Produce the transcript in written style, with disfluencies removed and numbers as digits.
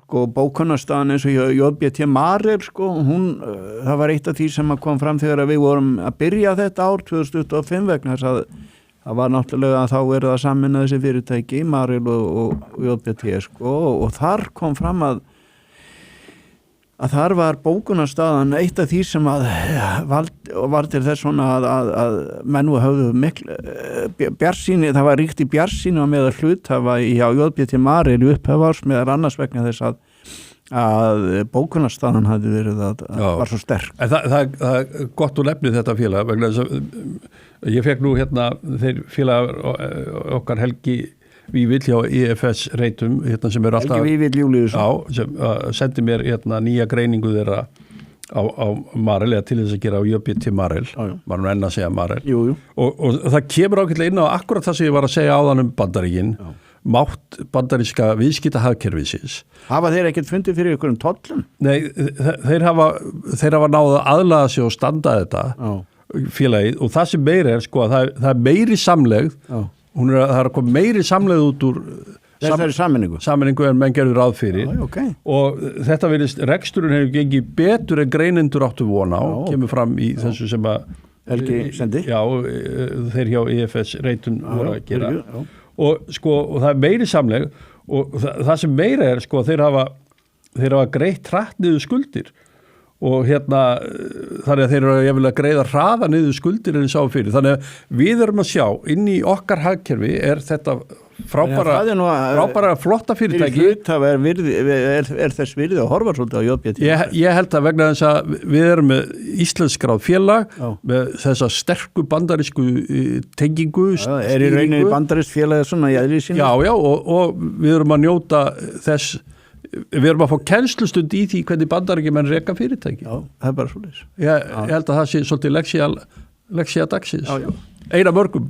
sko bókunarstaðan eins og JBT Marel sko, það var eitt af því sem kom fram þegar við vorum að byrja þetta ár 2025 vegna þess að það var náttúrulega að þá verið að samvinna þessi fyrirtæki, Marel og JBT sko, og þar kom fram að þar var bókunarstaðan eitt af því sem var til þess svona að menn höfðu miklu bjarsýni, það var ríkt í bjarsýni og meðal hluthafa hjá JBT Marel í upphafs meðal annars vegna þess að bókunarstaðan hafði verið var svo sterk. En það er gott að nefni þetta félag vegna þess að ég fekk nú hérna þeir félag okkar Helgi Vívill hjá IFS reytum hérna sem alltaf Helgi Vívill Júlíusson sem sendi mér hérna nýja greiningu þeirra á Marel eða til þess að gera á JBT Marel var nú enn að segja Marel jú. Og það kemur ákveðlega inn á akkurat það sem ég var að segja áðan Bandaríkin mátt bandaríska viðskiptahagkerfisins. Hafa þeir ekkert fundið fyrir ykkur tollum? Nei, þeir hafa náð að aðlaga sig og standa þetta félagið og það sem meira sko að það er meiri samlegð það er að koma meiri samleið út úr þessari sammenningu en menn gerður ráð fyrir okay. Og þetta verðist reksturinn hefur gengið betur en greinendur áttu vona á kemur fram í þessu sem að Helgi sendi þeir hjá IFS reytun voru að gera og sko og það er meiri samleið og það sem meira sko þeir hafa greitt hratt niður skuldir og hérna þannig að þeir eru jafnvel að greiða hraða niður skuldir en sá fyrir þannig að við erum að sjá inn í okkar hagkerfi er þetta frábæra flotta fyrirtæki er þess virði að horfa svolítið á JBT ég held að vegna þess að við erum með íslenskráð félag með þessa sterku bandarísku tengingu er í rauninni bandarískt félag svona í eðli sínu og við erum að njóta þess við erum að fá kennslustund í því hvernig bandaríkjumenn reka fyrirtæki það er bara svoleiðis ég held að það sé svolítið leksía dagsins eina mörgum